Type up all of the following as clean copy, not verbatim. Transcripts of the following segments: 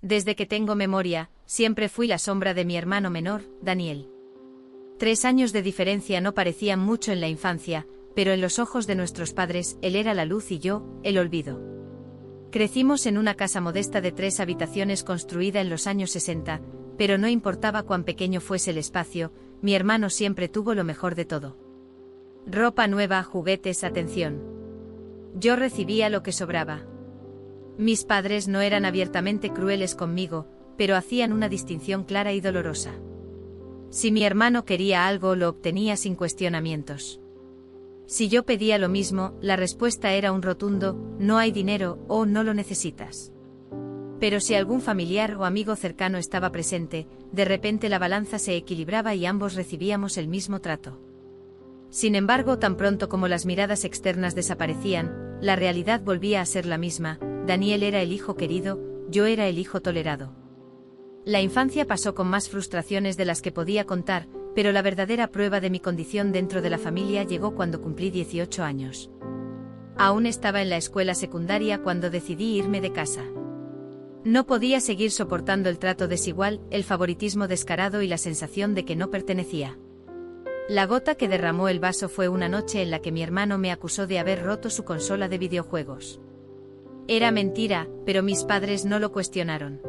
Desde que tengo memoria, siempre fui la sombra de mi hermano menor, Daniel. 3 años de diferencia no parecían mucho en la infancia, pero en los ojos de nuestros padres, él era la luz y yo, el olvido. Crecimos en una casa modesta de 3 habitaciones construida en los años 60, pero no importaba cuán pequeño fuese el espacio, mi hermano siempre tuvo lo mejor de todo. Ropa nueva, juguetes, atención. Yo recibía lo que sobraba. Mis padres no eran abiertamente crueles conmigo, pero hacían una distinción clara y dolorosa. Si mi hermano quería algo, lo obtenía sin cuestionamientos. Si yo pedía lo mismo, la respuesta era un rotundo, no hay dinero, o no lo necesitas. Pero si algún familiar o amigo cercano estaba presente, de repente la balanza se equilibraba y ambos recibíamos el mismo trato. Sin embargo, tan pronto como las miradas externas desaparecían, la realidad volvía a ser la misma. Daniel era el hijo querido, yo era el hijo tolerado. La infancia pasó con más frustraciones de las que podía contar, pero la verdadera prueba de mi condición dentro de la familia llegó cuando cumplí 18 años. Aún estaba en la escuela secundaria cuando decidí irme de casa. No podía seguir soportando el trato desigual, el favoritismo descarado y la sensación de que no pertenecía. La gota que derramó el vaso fue una noche en la que mi hermano me acusó de haber roto su consola de videojuegos. Era mentira, pero mis padres no lo cuestionaron.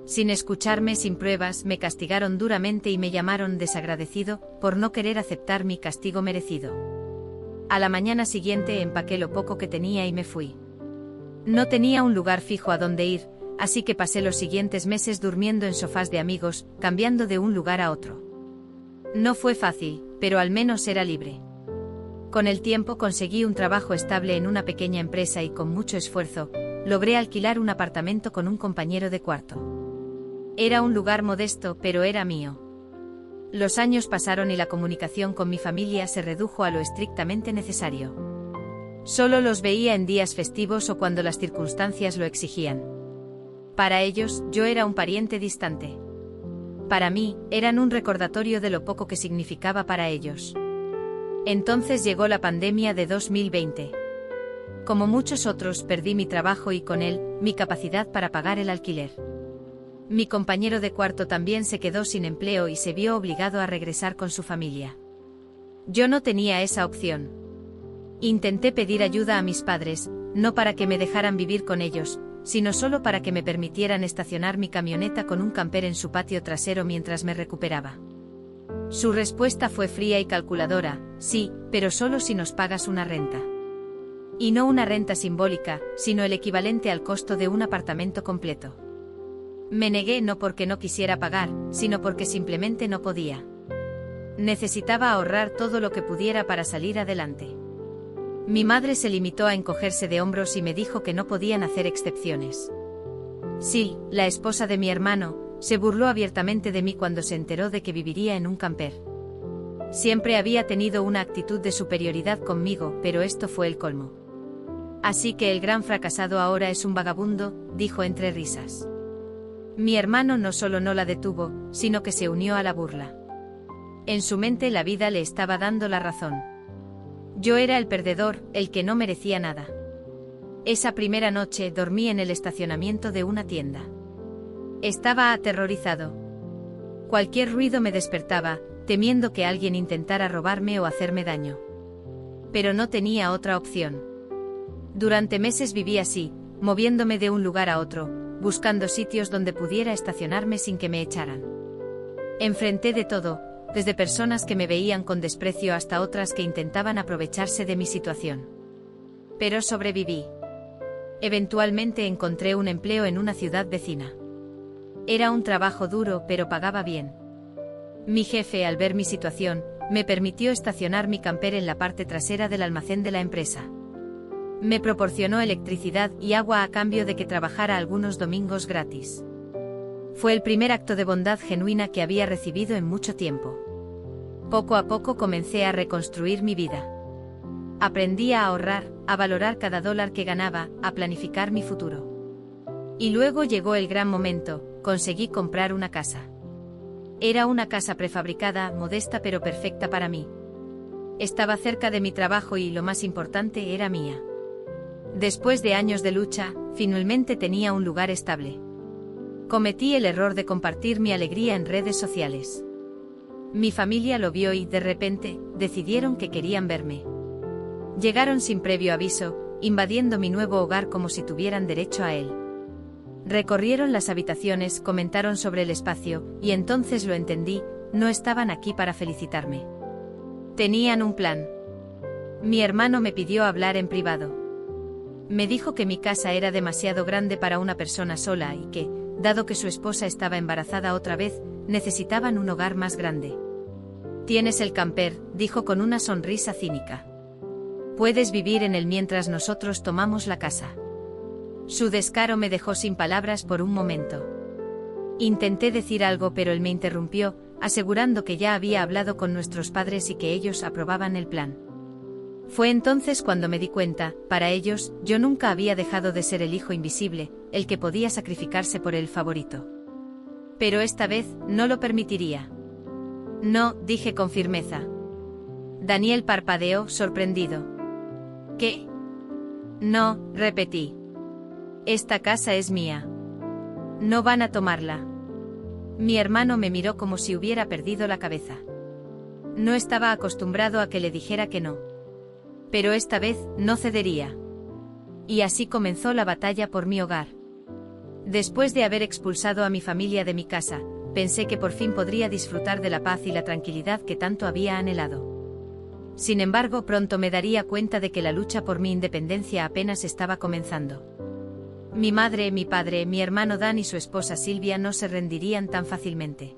Sin escucharme, sin pruebas, me castigaron duramente y me llamaron desagradecido por no querer aceptar mi castigo merecido. A la mañana siguiente empaqué lo poco que tenía y me fui. No tenía un lugar fijo a donde ir, así que pasé los siguientes meses durmiendo en sofás de amigos, cambiando de un lugar a otro. No fue fácil, pero al menos era libre. Con el tiempo conseguí un trabajo estable en una pequeña empresa y con mucho esfuerzo, logré alquilar un apartamento con un compañero de cuarto. Era un lugar modesto, pero era mío. Los años pasaron y la comunicación con mi familia se redujo a lo estrictamente necesario. Solo los veía en días festivos o cuando las circunstancias lo exigían. Para ellos, yo era un pariente distante. Para mí, eran un recordatorio de lo poco que significaba para ellos. Entonces llegó la pandemia de 2020. Como muchos otros, perdí mi trabajo y con él, mi capacidad para pagar el alquiler. Mi compañero de cuarto también se quedó sin empleo y se vio obligado a regresar con su familia. Yo no tenía esa opción. Intenté pedir ayuda a mis padres, no para que me dejaran vivir con ellos, sino solo para que me permitieran estacionar mi camioneta con un camper en su patio trasero mientras me recuperaba. Su respuesta fue fría y calculadora: sí, pero solo si nos pagas una renta. Y no una renta simbólica, sino el equivalente al costo de un apartamento completo. Me negué no porque no quisiera pagar, sino porque simplemente no podía. Necesitaba ahorrar todo lo que pudiera para salir adelante. Mi madre se limitó a encogerse de hombros y me dijo que no podían hacer excepciones. Sí, la esposa de mi hermano, se burló abiertamente de mí cuando se enteró de que viviría en un camper. Siempre había tenido una actitud de superioridad conmigo, pero esto fue el colmo. Así que el gran fracasado ahora es un vagabundo, dijo entre risas. Mi hermano no solo no la detuvo, sino que se unió a la burla. En su mente la vida le estaba dando la razón. Yo era el perdedor, el que no merecía nada. Esa primera noche dormí en el estacionamiento de una tienda. Estaba aterrorizado. Cualquier ruido me despertaba, temiendo que alguien intentara robarme o hacerme daño. Pero no tenía otra opción. Durante meses viví así, moviéndome de un lugar a otro, buscando sitios donde pudiera estacionarme sin que me echaran. Enfrenté de todo, desde personas que me veían con desprecio hasta otras que intentaban aprovecharse de mi situación. Pero sobreviví. Eventualmente encontré un empleo en una ciudad vecina. Era un trabajo duro, pero pagaba bien. Mi jefe, al ver mi situación, me permitió estacionar mi camper en la parte trasera del almacén de la empresa. Me proporcionó electricidad y agua a cambio de que trabajara algunos domingos gratis. Fue el primer acto de bondad genuina que había recibido en mucho tiempo. Poco a poco comencé a reconstruir mi vida. Aprendí a ahorrar, a valorar cada dólar que ganaba, a planificar mi futuro. Y luego llegó el gran momento: conseguí comprar una casa. Era una casa prefabricada, modesta pero perfecta para mí. Estaba cerca de mi trabajo y, lo más importante, era mía. Después de años de lucha, finalmente tenía un lugar estable. Cometí el error de compartir mi alegría en redes sociales. Mi familia lo vio y, de repente, decidieron que querían verme. Llegaron sin previo aviso, invadiendo mi nuevo hogar como si tuvieran derecho a él. Recorrieron las habitaciones, comentaron sobre el espacio, y entonces lo entendí, no estaban aquí para felicitarme. Tenían un plan. Mi hermano me pidió hablar en privado. Me dijo que mi casa era demasiado grande para una persona sola y que, dado que su esposa estaba embarazada otra vez, necesitaban un hogar más grande. Tienes el camper, dijo con una sonrisa cínica. Puedes vivir en él mientras nosotros tomamos la casa. Su descaro me dejó sin palabras por un momento. Intenté decir algo pero él me interrumpió, asegurando que ya había hablado con nuestros padres y que ellos aprobaban el plan. Fue entonces cuando me di cuenta, para ellos, yo nunca había dejado de ser el hijo invisible, el que podía sacrificarse por el favorito. Pero esta vez, no lo permitiría. No, dije con firmeza. Daniel parpadeó, sorprendido. ¿Qué? No, repetí. Esta casa es mía. No van a tomarla. Mi hermano me miró como si hubiera perdido la cabeza. No estaba acostumbrado a que le dijera que no. Pero esta vez, no cedería. Y así comenzó la batalla por mi hogar. Después de haber expulsado a mi familia de mi casa, pensé que por fin podría disfrutar de la paz y la tranquilidad que tanto había anhelado. Sin embargo, pronto me daría cuenta de que la lucha por mi independencia apenas estaba comenzando. Mi madre, mi padre, mi hermano Dan y su esposa Silvia no se rendirían tan fácilmente.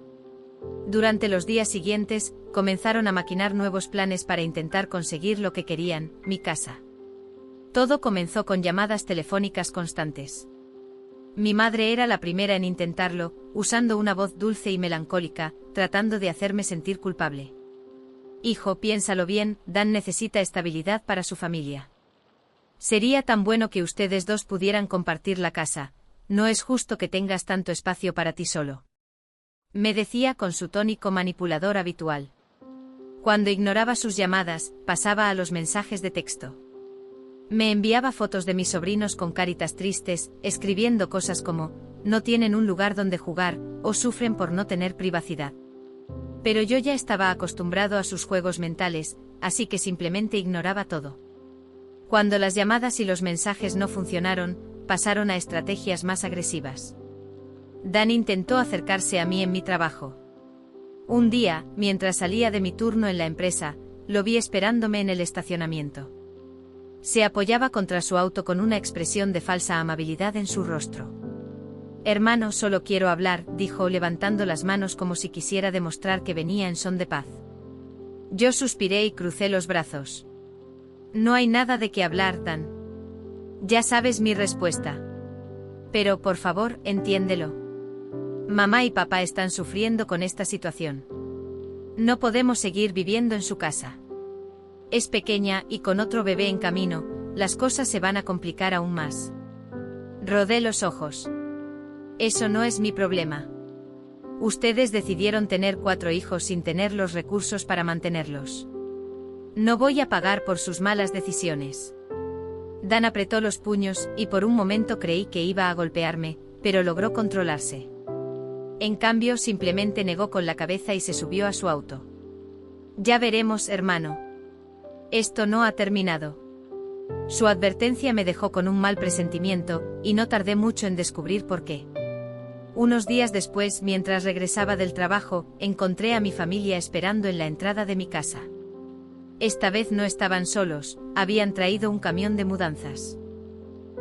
Durante los días siguientes, comenzaron a maquinar nuevos planes para intentar conseguir lo que querían, mi casa. Todo comenzó con llamadas telefónicas constantes. Mi madre era la primera en intentarlo, usando una voz dulce y melancólica, tratando de hacerme sentir culpable. Hijo, piénsalo bien, Dan necesita estabilidad para su familia. Sería tan bueno que ustedes dos pudieran compartir la casa, no es justo que tengas tanto espacio para ti solo. Me decía con su tónico manipulador habitual. Cuando ignoraba sus llamadas, pasaba a los mensajes de texto. Me enviaba fotos de mis sobrinos con caritas tristes, escribiendo cosas como, no tienen un lugar donde jugar, o sufren por no tener privacidad. Pero yo ya estaba acostumbrado a sus juegos mentales, así que simplemente ignoraba todo. Cuando las llamadas y los mensajes no funcionaron, pasaron a estrategias más agresivas. Dan intentó acercarse a mí en mi trabajo. Un día, mientras salía de mi turno en la empresa, lo vi esperándome en el estacionamiento. Se apoyaba contra su auto con una expresión de falsa amabilidad en su rostro. Hermano, solo quiero hablar, dijo levantando las manos como si quisiera demostrar que venía en son de paz. Yo suspiré y crucé los brazos. No hay nada de qué hablar, Dan. Ya sabes mi respuesta. Pero, por favor, entiéndelo. Mamá y papá están sufriendo con esta situación. No podemos seguir viviendo en su casa. Es pequeña y con otro bebé en camino, las cosas se van a complicar aún más. Rodé los ojos. Eso no es mi problema. Ustedes decidieron tener 4 hijos sin tener los recursos para mantenerlos. No voy a pagar por sus malas decisiones. Dan apretó los puños y por un momento creí que iba a golpearme, pero logró controlarse. En cambio, simplemente negó con la cabeza y se subió a su auto. Ya veremos, hermano. Esto no ha terminado. Su advertencia me dejó con un mal presentimiento, y no tardé mucho en descubrir por qué. Unos días después, mientras regresaba del trabajo, encontré a mi familia esperando en la entrada de mi casa. Esta vez no estaban solos, habían traído un camión de mudanzas.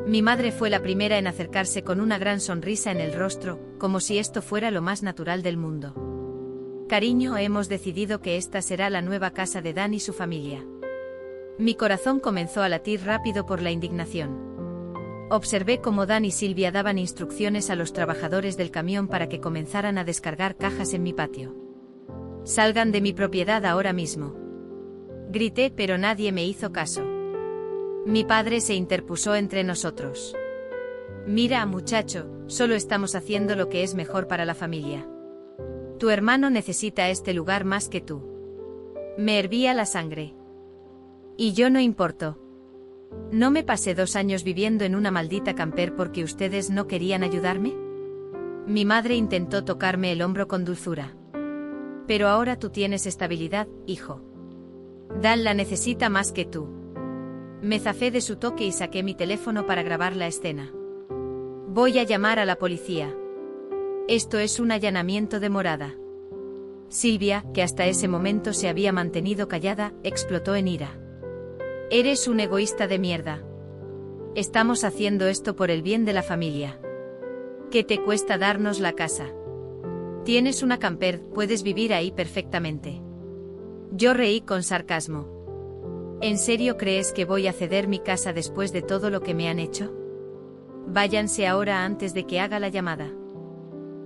Mi madre fue la primera en acercarse con una gran sonrisa en el rostro, como si esto fuera lo más natural del mundo. Cariño, hemos decidido que esta será la nueva casa de Dan y su familia. Mi corazón comenzó a latir rápido por la indignación. Observé cómo Dan y Silvia daban instrucciones a los trabajadores del camión para que comenzaran a descargar cajas en mi patio. Salgan de mi propiedad ahora mismo. Grité, pero nadie me hizo caso. Mi padre se interpuso entre nosotros. Mira, muchacho, solo estamos haciendo lo que es mejor para la familia. Tu hermano necesita este lugar más que tú. Me hervía la sangre. Y yo no importo. ¿No me pasé 2 años viviendo en una maldita camper porque ustedes no querían ayudarme? Mi madre intentó tocarme el hombro con dulzura. Pero ahora tú tienes estabilidad, hijo. Dan la necesita más que tú. Me zafé de su toque y saqué mi teléfono para grabar la escena. Voy a llamar a la policía. Esto es un allanamiento de morada. Silvia, que hasta ese momento se había mantenido callada, explotó en ira. Eres un egoísta de mierda. Estamos haciendo esto por el bien de la familia. ¿Qué te cuesta darnos la casa? Tienes una camper, puedes vivir ahí perfectamente. Yo reí con sarcasmo. ¿En serio crees que voy a ceder mi casa después de todo lo que me han hecho? Váyanse ahora antes de que haga la llamada.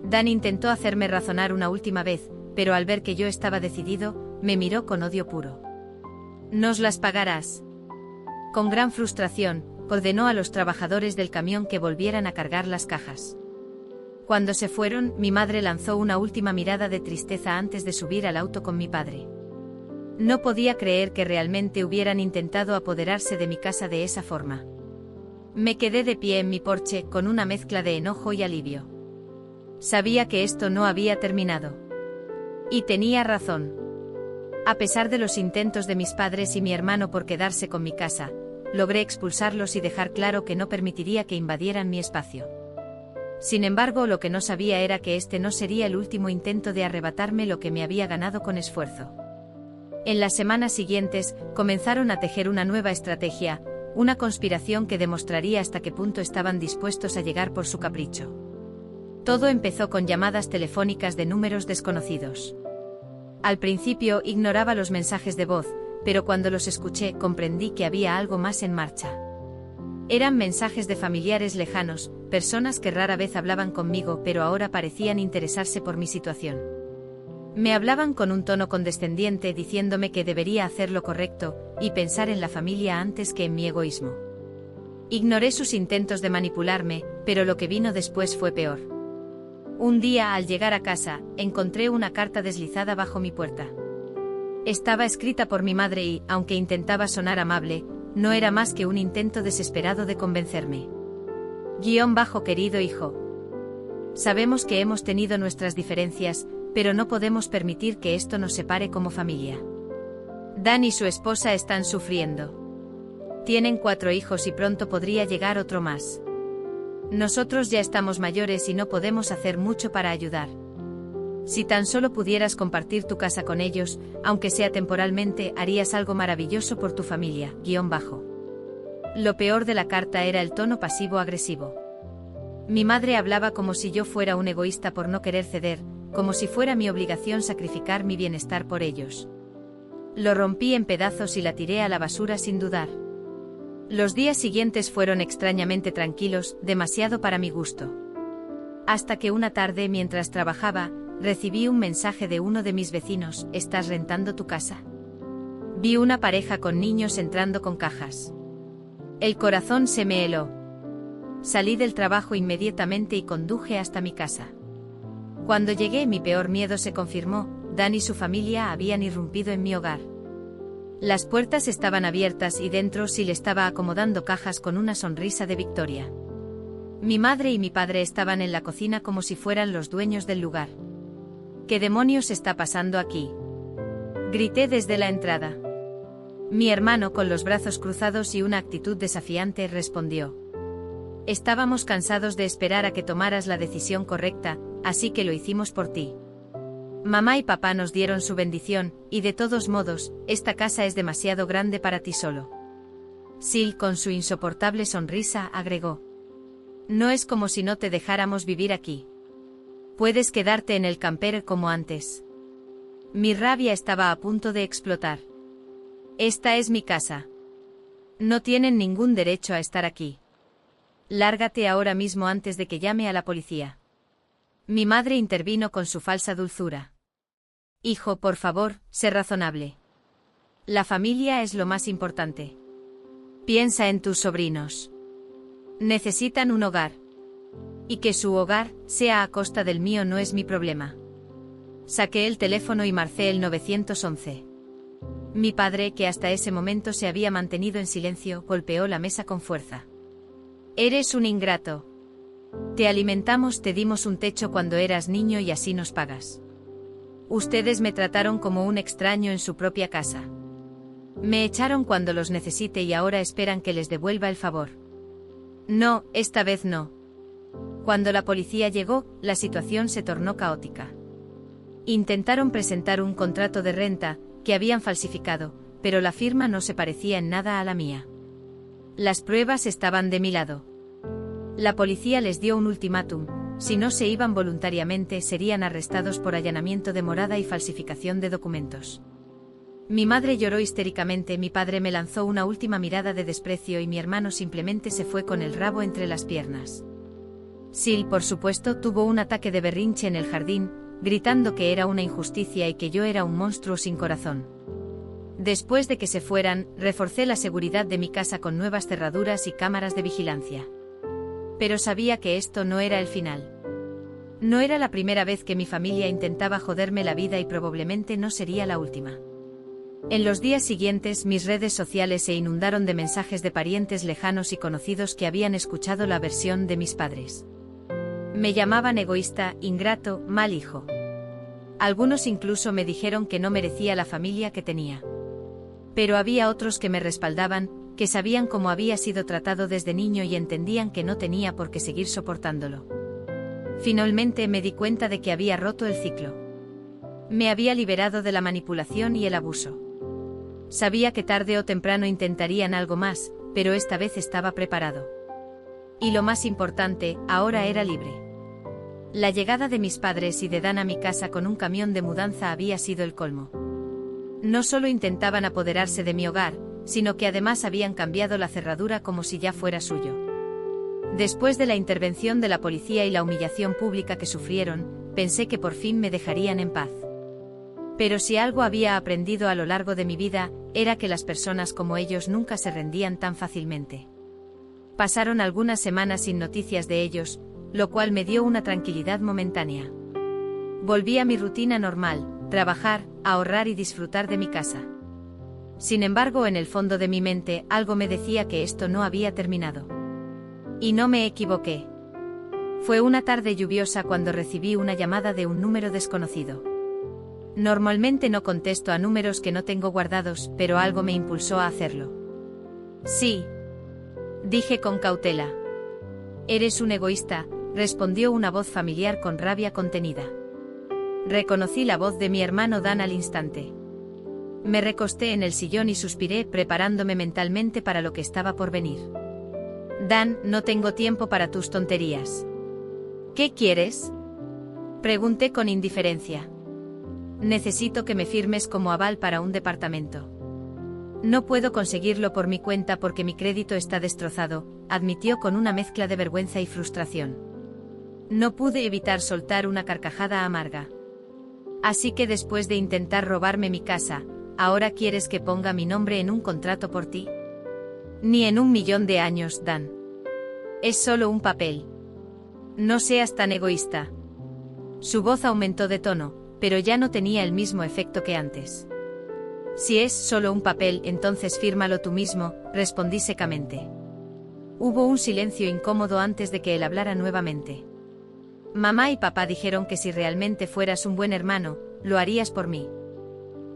Dan intentó hacerme razonar una última vez, pero al ver que yo estaba decidido, me miró con odio puro. Nos las pagarás. Con gran frustración, ordenó a los trabajadores del camión que volvieran a cargar las cajas. Cuando se fueron, mi madre lanzó una última mirada de tristeza antes de subir al auto con mi padre. No podía creer que realmente hubieran intentado apoderarse de mi casa de esa forma. Me quedé de pie en mi porche con una mezcla de enojo y alivio. Sabía que esto no había terminado. Y tenía razón. A pesar de los intentos de mis padres y mi hermano por quedarse con mi casa, logré expulsarlos y dejar claro que no permitiría que invadieran mi espacio. Sin embargo, lo que no sabía era que este no sería el último intento de arrebatarme lo que me había ganado con esfuerzo. En las semanas siguientes, comenzaron a tejer una nueva estrategia, una conspiración que demostraría hasta qué punto estaban dispuestos a llegar por su capricho. Todo empezó con llamadas telefónicas de números desconocidos. Al principio ignoraba los mensajes de voz, pero cuando los escuché comprendí que había algo más en marcha. Eran mensajes de familiares lejanos, personas que rara vez hablaban conmigo pero ahora parecían interesarse por mi situación. Me hablaban con un tono condescendiente diciéndome que debería hacer lo correcto y pensar en la familia antes que en mi egoísmo. Ignoré sus intentos de manipularme, pero lo que vino después fue peor. Un día, al llegar a casa, encontré una carta deslizada bajo mi puerta. Estaba escrita por mi madre y, aunque intentaba sonar amable, no era más que un intento desesperado de convencerme. _Querido hijo. Sabemos que hemos tenido nuestras diferencias, pero no podemos permitir que esto nos separe como familia. Dan y su esposa están sufriendo. Tienen 4 hijos y pronto podría llegar otro más. Nosotros ya estamos mayores y no podemos hacer mucho para ayudar. Si tan solo pudieras compartir tu casa con ellos, aunque sea temporalmente, harías algo maravilloso por tu familia, _. Lo peor de la carta era el tono pasivo-agresivo. Mi madre hablaba como si yo fuera un egoísta por no querer ceder, como si fuera mi obligación sacrificar mi bienestar por ellos. Lo rompí en pedazos y la tiré a la basura sin dudar. Los días siguientes fueron extrañamente tranquilos, demasiado para mi gusto. Hasta que una tarde, mientras trabajaba, recibí un mensaje de uno de mis vecinos: ¿estás rentando tu casa? Vi una pareja con niños entrando con cajas. El corazón se me heló. Salí del trabajo inmediatamente y conduje hasta mi casa. Cuando llegué, mi peor miedo se confirmó: Dan y su familia habían irrumpido en mi hogar. Las puertas estaban abiertas y dentro Sil estaba acomodando cajas con una sonrisa de victoria. Mi madre y mi padre estaban en la cocina como si fueran los dueños del lugar. ¿Qué demonios está pasando aquí?, grité desde la entrada. Mi hermano, con los brazos cruzados y una actitud desafiante, respondió: estábamos cansados de esperar a que tomaras la decisión correcta, así que lo hicimos por ti. Mamá y papá nos dieron su bendición, y de todos modos, esta casa es demasiado grande para ti solo. Sil, con su insoportable sonrisa, agregó: no es como si no te dejáramos vivir aquí. Puedes quedarte en el camper como antes. Mi rabia estaba a punto de explotar. Esta es mi casa. No tienen ningún derecho a estar aquí. Lárgate ahora mismo antes de que llame a la policía. Mi madre intervino con su falsa dulzura. Hijo, por favor, sé razonable. La familia es lo más importante. Piensa en tus sobrinos. Necesitan un hogar. Y que su hogar sea a costa del mío no es mi problema. Saqué el teléfono y marcé el 911. Mi padre, que hasta ese momento se había mantenido en silencio, golpeó la mesa con fuerza. Eres un ingrato. Te alimentamos, te dimos un techo cuando eras niño y así nos pagas. Ustedes me trataron como un extraño en su propia casa. Me echaron cuando los necesité y ahora esperan que les devuelva el favor. No, esta vez no. Cuando la policía llegó, la situación se tornó caótica. Intentaron presentar un contrato de renta, que habían falsificado, pero la firma no se parecía en nada a la mía. Las pruebas estaban de mi lado. La policía les dio un ultimátum: si no se iban voluntariamente serían arrestados por allanamiento de morada y falsificación de documentos. Mi madre lloró histéricamente, mi padre me lanzó una última mirada de desprecio y mi hermano simplemente se fue con el rabo entre las piernas. Sil, por supuesto, tuvo un ataque de berrinche en el jardín, gritando que era una injusticia y que yo era un monstruo sin corazón. Después de que se fueran, reforcé la seguridad de mi casa con nuevas cerraduras y cámaras de vigilancia. Pero sabía que esto no era el final. No era la primera vez que mi familia intentaba joderme la vida y probablemente no sería la última. En los días siguientes mis redes sociales se inundaron de mensajes de parientes lejanos y conocidos que habían escuchado la versión de mis padres. Me llamaban egoísta, ingrato, mal hijo. Algunos incluso me dijeron que no merecía la familia que tenía. Pero había otros que me respaldaban, que sabían cómo había sido tratado desde niño y entendían que no tenía por qué seguir soportándolo. Finalmente me di cuenta de que había roto el ciclo. Me había liberado de la manipulación y el abuso. Sabía que tarde o temprano intentarían algo más, pero esta vez estaba preparado. Y lo más importante, ahora era libre. La llegada de mis padres y de Dan a mi casa con un camión de mudanza había sido el colmo. No solo intentaban apoderarse de mi hogar, sino que además habían cambiado la cerradura como si ya fuera suyo. Después de la intervención de la policía y la humillación pública que sufrieron, pensé que por fin me dejarían en paz. Pero si algo había aprendido a lo largo de mi vida, era que las personas como ellos nunca se rendían tan fácilmente. Pasaron algunas semanas sin noticias de ellos, lo cual me dio una tranquilidad momentánea. Volví a mi rutina normal, trabajar, ahorrar y disfrutar de mi casa. Sin embargo, en el fondo de mi mente, algo me decía que esto no había terminado. Y no me equivoqué. Fue una tarde lluviosa cuando recibí una llamada de un número desconocido. Normalmente no contesto a números que no tengo guardados, pero algo me impulsó a hacerlo. Sí, dije con cautela. Eres un egoísta, respondió una voz familiar con rabia contenida. Reconocí la voz de mi hermano Dan al instante. Me recosté en el sillón y suspiré, preparándome mentalmente para lo que estaba por venir. Dan, no tengo tiempo para tus tonterías. ¿Qué quieres? Pregunté con indiferencia. Necesito que me firmes como aval para un departamento. No puedo conseguirlo por mi cuenta porque mi crédito está destrozado, admitió con una mezcla de vergüenza y frustración. No pude evitar soltar una carcajada amarga. Así que después de intentar robarme mi casa, ¿ahora quieres que ponga mi nombre en un contrato por ti? Ni en 1.000.000 de años, Dan. Es solo un papel. No seas tan egoísta. Su voz aumentó de tono, pero ya no tenía el mismo efecto que antes. Si es solo un papel, entonces fírmalo tú mismo, respondí secamente. Hubo un silencio incómodo antes de que él hablara nuevamente. Mamá y papá dijeron que si realmente fueras un buen hermano, lo harías por mí.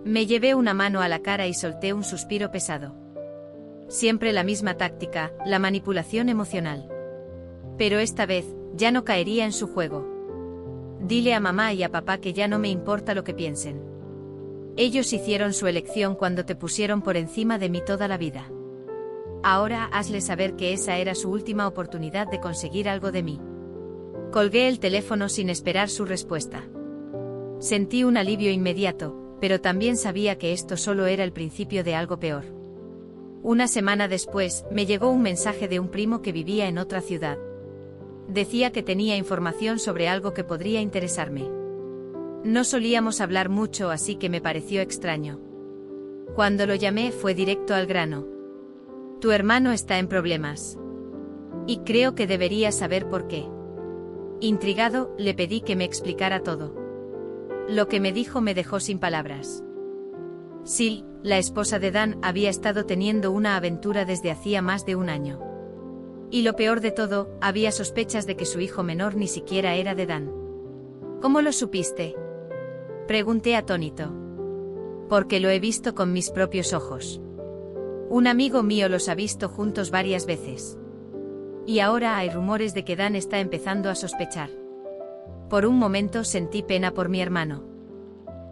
Me llevé una mano a la cara y solté un suspiro pesado. Siempre la misma táctica, la manipulación emocional. Pero esta vez, ya no caería en su juego. Dile a mamá y a papá que ya no me importa lo que piensen. Ellos hicieron su elección cuando te pusieron por encima de mí toda la vida. Ahora hazle saber que esa era su última oportunidad de conseguir algo de mí. Colgué el teléfono sin esperar su respuesta. Sentí un alivio inmediato, pero también sabía que esto solo era el principio de algo peor. Una semana después, me llegó un mensaje de un primo que vivía en otra ciudad. Decía que tenía información sobre algo que podría interesarme. No solíamos hablar mucho, así que me pareció extraño. Cuando lo llamé fue directo al grano. Tu hermano está en problemas. Y creo que deberías saber por qué. Intrigado, le pedí que me explicara todo. Lo que me dijo me dejó sin palabras. Sil, la esposa de Dan, había estado teniendo una aventura desde hacía más de un año. Y lo peor de todo, había sospechas de que su hijo menor ni siquiera era de Dan. ¿Cómo lo supiste? Pregunté atónito. Porque lo he visto con mis propios ojos. Un amigo mío los ha visto juntos varias veces. Y ahora hay rumores de que Dan está empezando a sospechar. Por un momento sentí pena por mi hermano.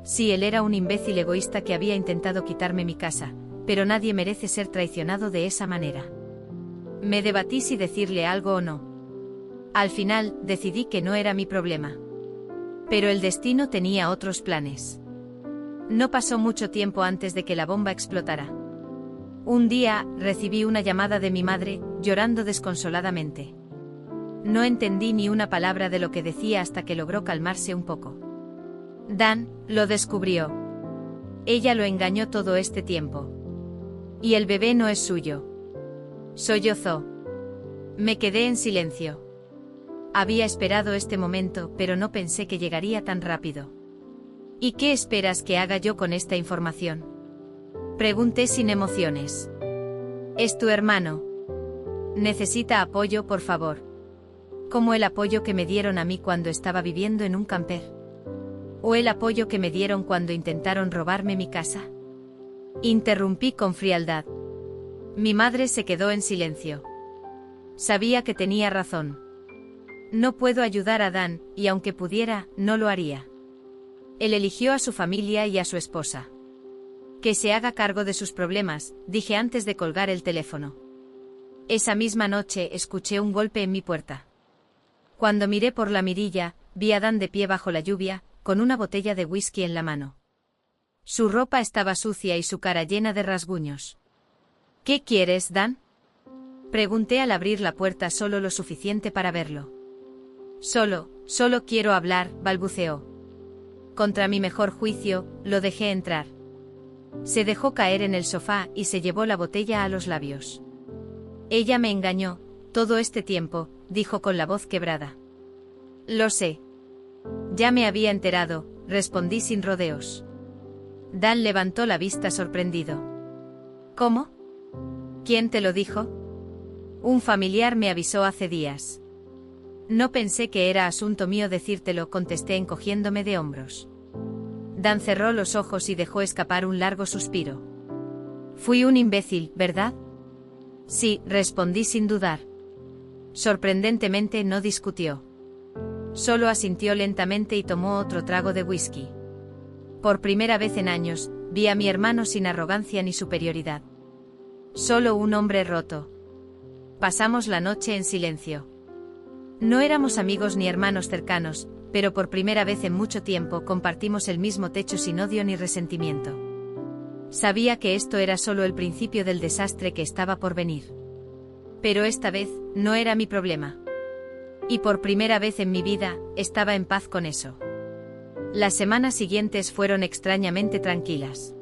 Sí, él era un imbécil egoísta que había intentado quitarme mi casa, pero nadie merece ser traicionado de esa manera. Me debatí si decirle algo o no. Al final, decidí que no era mi problema. Pero el destino tenía otros planes. No pasó mucho tiempo antes de que la bomba explotara. Un día, recibí una llamada de mi madre, llorando desconsoladamente. No entendí ni una palabra de lo que decía hasta que logró calmarse un poco. Dan lo descubrió. Ella lo engañó todo este tiempo. Y el bebé no es suyo. Sollozó. Me quedé en silencio. Había esperado este momento, pero no pensé que llegaría tan rápido. ¿Y qué esperas que haga yo con esta información? Pregunté sin emociones. Es tu hermano. Necesita apoyo, por favor. Como el apoyo que me dieron a mí cuando estaba viviendo en un camper. ¿O el apoyo que me dieron cuando intentaron robarme mi casa? Interrumpí con frialdad. Mi madre se quedó en silencio. Sabía que tenía razón. No puedo ayudar a Dan, y aunque pudiera, no lo haría. Él eligió a su familia y a su esposa. Que se haga cargo de sus problemas, dije antes de colgar el teléfono. Esa misma noche escuché un golpe en mi puerta. Cuando miré por la mirilla, vi a Dan de pie bajo la lluvia, con una botella de whisky en la mano. Su ropa estaba sucia y su cara llena de rasguños. ¿Qué quieres, Dan? Pregunté al abrir la puerta solo lo suficiente para verlo. Solo quiero hablar, balbuceó. Contra mi mejor juicio, lo dejé entrar. Se dejó caer en el sofá y se llevó la botella a los labios. Ella me engañó, todo este tiempo, dijo con la voz quebrada. Lo sé. Ya me había enterado, respondí sin rodeos. Dan levantó la vista sorprendido. ¿Cómo? ¿Quién te lo dijo? Un familiar me avisó hace días. No pensé que era asunto mío decírtelo, contesté encogiéndome de hombros. Dan cerró los ojos y dejó escapar un largo suspiro. Fui un imbécil, ¿verdad? Sí, respondí sin dudar. Sorprendentemente no discutió. Solo asintió lentamente y tomó otro trago de whisky. Por primera vez en años, vi a mi hermano sin arrogancia ni superioridad. Solo un hombre roto. Pasamos la noche en silencio. No éramos amigos ni hermanos cercanos, pero por primera vez en mucho tiempo compartimos el mismo techo sin odio ni resentimiento. Sabía que esto era solo el principio del desastre que estaba por venir. Pero esta vez, no era mi problema. Y por primera vez en mi vida, estaba en paz con eso. Las semanas siguientes fueron extrañamente tranquilas.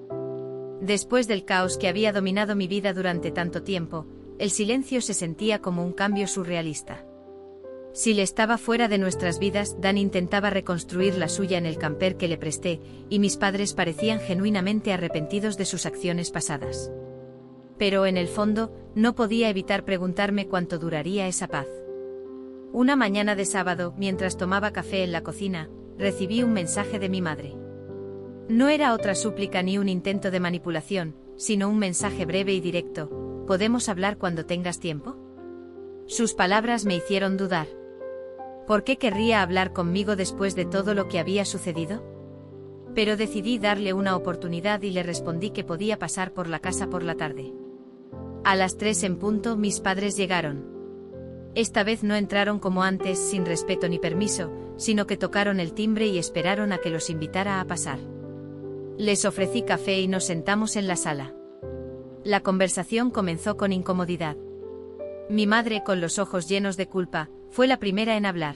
Después del caos que había dominado mi vida durante tanto tiempo, el silencio se sentía como un cambio surrealista. Si él estaba fuera de nuestras vidas, Dan intentaba reconstruir la suya en el camper que le presté, y mis padres parecían genuinamente arrepentidos de sus acciones pasadas. Pero en el fondo, no podía evitar preguntarme cuánto duraría esa paz. Una mañana de sábado, mientras tomaba café en la cocina, recibí un mensaje de mi madre. No era otra súplica ni un intento de manipulación, sino un mensaje breve y directo. ¿Podemos hablar cuando tengas tiempo? Sus palabras me hicieron dudar. ¿Por qué querría hablar conmigo después de todo lo que había sucedido? Pero decidí darle una oportunidad y le respondí que podía pasar por la casa por la tarde. A las 3 en punto mis padres llegaron. Esta vez no entraron como antes sin respeto ni permiso, sino que tocaron el timbre y esperaron a que los invitara a pasar. Les ofrecí café y nos sentamos en la sala. La conversación comenzó con incomodidad. Mi madre, con los ojos llenos de culpa, fue la primera en hablar.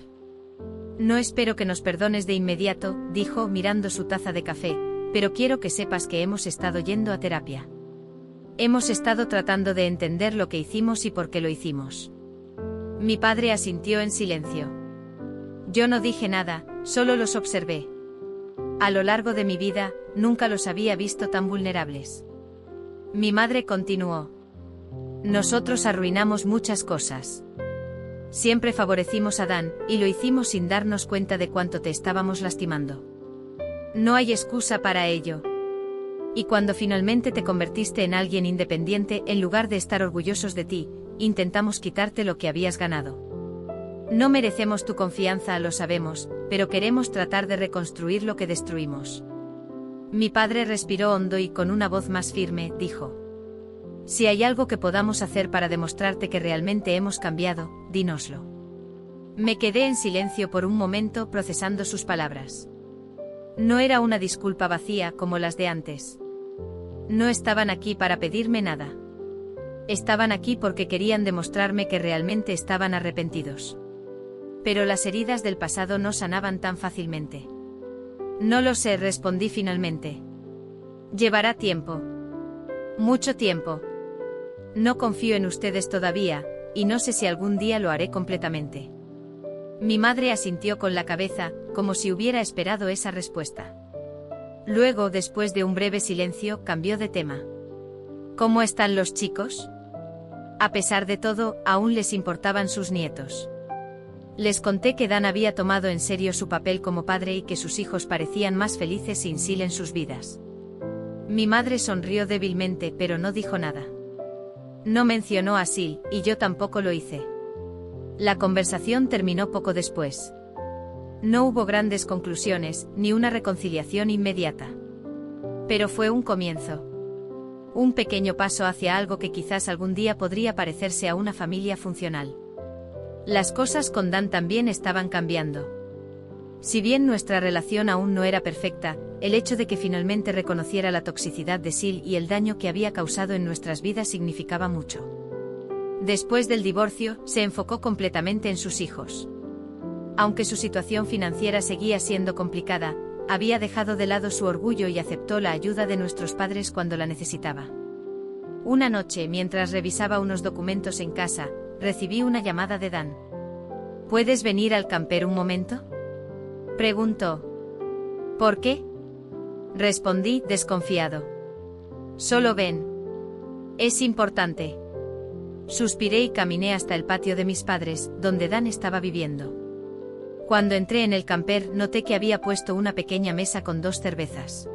No espero que nos perdones de inmediato, dijo mirando su taza de café, pero quiero que sepas que hemos estado yendo a terapia. Hemos estado tratando de entender lo que hicimos y por qué lo hicimos. Mi padre asintió en silencio. Yo no dije nada, solo los observé. A lo largo de mi vida, nunca los había visto tan vulnerables. Mi madre continuó. Nosotros arruinamos muchas cosas. Siempre favorecimos a Dan, y lo hicimos sin darnos cuenta de cuánto te estábamos lastimando. No hay excusa para ello. Y cuando finalmente te convertiste en alguien independiente, en lugar de estar orgullosos de ti, intentamos quitarte lo que habías ganado. No merecemos tu confianza, lo sabemos, pero queremos tratar de reconstruir lo que destruimos. Mi padre respiró hondo y con una voz más firme, dijo: si hay algo que podamos hacer para demostrarte que realmente hemos cambiado, dínoslo. Me quedé en silencio por un momento procesando sus palabras. No era una disculpa vacía como las de antes. No estaban aquí para pedirme nada. Estaban aquí porque querían demostrarme que realmente estaban arrepentidos. Pero las heridas del pasado no sanaban tan fácilmente. No lo sé, respondí finalmente. Llevará tiempo. Mucho tiempo. No confío en ustedes todavía, y no sé si algún día lo haré completamente. Mi madre asintió con la cabeza, como si hubiera esperado esa respuesta. Luego, después de un breve silencio, cambió de tema. ¿Cómo están los chicos? A pesar de todo, aún les importaban sus nietos. Les conté que Dan había tomado en serio su papel como padre y que sus hijos parecían más felices sin Sil en sus vidas. Mi madre sonrió débilmente, pero no dijo nada. No mencionó a Sil, y yo tampoco lo hice. La conversación terminó poco después. No hubo grandes conclusiones, ni una reconciliación inmediata. Pero fue un comienzo. Un pequeño paso hacia algo que quizás algún día podría parecerse a una familia funcional. Las cosas con Dan también estaban cambiando. Si bien nuestra relación aún no era perfecta, el hecho de que finalmente reconociera la toxicidad de Sil y el daño que había causado en nuestras vidas significaba mucho. Después del divorcio, se enfocó completamente en sus hijos. Aunque su situación financiera seguía siendo complicada, había dejado de lado su orgullo y aceptó la ayuda de nuestros padres cuando la necesitaba. Una noche, mientras revisaba unos documentos en casa, recibí una llamada de Dan. ¿Puedes venir al camper un momento?, preguntó. ¿Por qué?, respondí, desconfiado. Solo ven. Es importante. Suspiré y caminé hasta el patio de mis padres, donde Dan estaba viviendo. Cuando entré en el camper, noté que había puesto una pequeña mesa con 2 cervezas.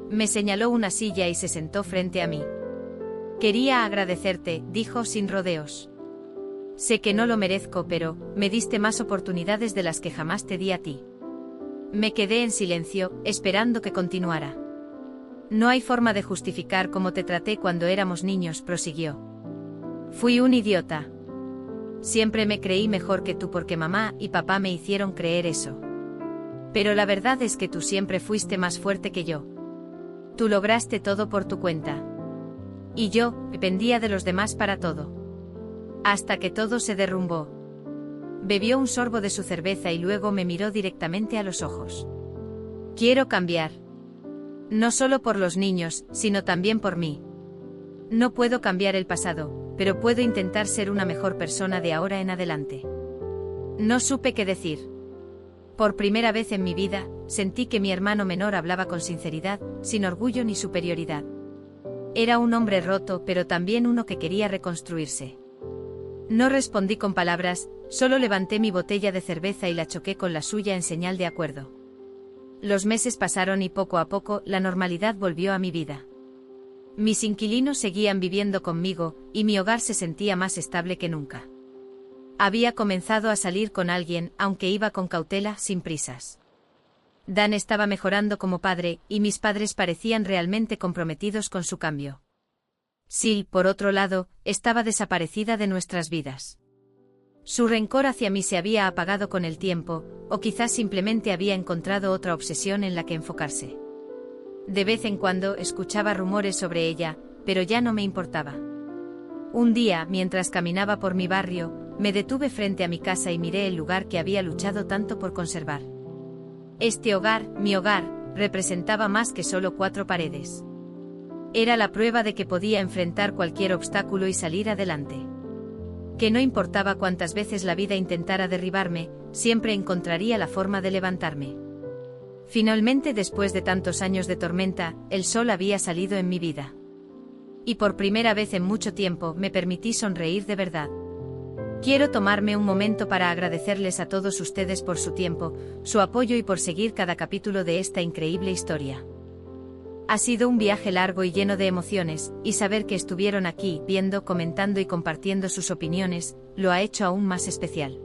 Me señaló una silla y se sentó frente a mí. Quería agradecerte, dijo sin rodeos. Sé que no lo merezco, pero me diste más oportunidades de las que jamás te di a ti. Me quedé en silencio, esperando que continuara. No hay forma de justificar cómo te traté cuando éramos niños, prosiguió. Fui un idiota. Siempre me creí mejor que tú porque mamá y papá me hicieron creer eso. Pero la verdad es que tú siempre fuiste más fuerte que yo. Tú lograste todo por tu cuenta. Y yo, dependía de los demás para todo. Hasta que todo se derrumbó. Bebió un sorbo de su cerveza y luego me miró directamente a los ojos. Quiero cambiar. No solo por los niños, sino también por mí. No puedo cambiar el pasado, pero puedo intentar ser una mejor persona de ahora en adelante. No supe qué decir. Por primera vez en mi vida, sentí que mi hermano menor hablaba con sinceridad, sin orgullo ni superioridad. Era un hombre roto, pero también uno que quería reconstruirse. No respondí con palabras, solo levanté mi botella de cerveza y la choqué con la suya en señal de acuerdo. Los meses pasaron y poco a poco la normalidad volvió a mi vida. Mis inquilinos seguían viviendo conmigo, y mi hogar se sentía más estable que nunca. Había comenzado a salir con alguien, aunque iba con cautela, sin prisas. Dan estaba mejorando como padre, y mis padres parecían realmente comprometidos con su cambio. Sil, por otro lado, estaba desaparecida de nuestras vidas. Su rencor hacia mí se había apagado con el tiempo, o quizás simplemente había encontrado otra obsesión en la que enfocarse. De vez en cuando escuchaba rumores sobre ella, pero ya no me importaba. Un día, mientras caminaba por mi barrio, me detuve frente a mi casa y miré el lugar que había luchado tanto por conservar. Este hogar, mi hogar, representaba más que solo 4 paredes. Era la prueba de que podía enfrentar cualquier obstáculo y salir adelante. Que no importaba cuántas veces la vida intentara derribarme, siempre encontraría la forma de levantarme. Finalmente, después de tantos años de tormenta, el sol había salido en mi vida. Y por primera vez en mucho tiempo me permití sonreír de verdad. Quiero tomarme un momento para agradecerles a todos ustedes por su tiempo, su apoyo y por seguir cada capítulo de esta increíble historia. Ha sido un viaje largo y lleno de emociones, y saber que estuvieron aquí, viendo, comentando y compartiendo sus opiniones, lo ha hecho aún más especial.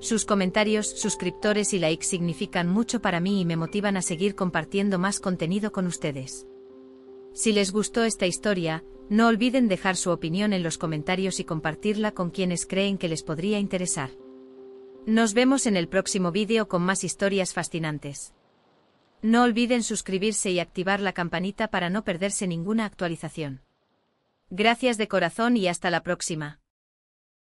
Sus comentarios, suscriptores y likes significan mucho para mí y me motivan a seguir compartiendo más contenido con ustedes. Si les gustó esta historia, no olviden dejar su opinión en los comentarios y compartirla con quienes creen que les podría interesar. Nos vemos en el próximo vídeo con más historias fascinantes. No olviden suscribirse y activar la campanita para no perderse ninguna actualización. Gracias de corazón y hasta la próxima.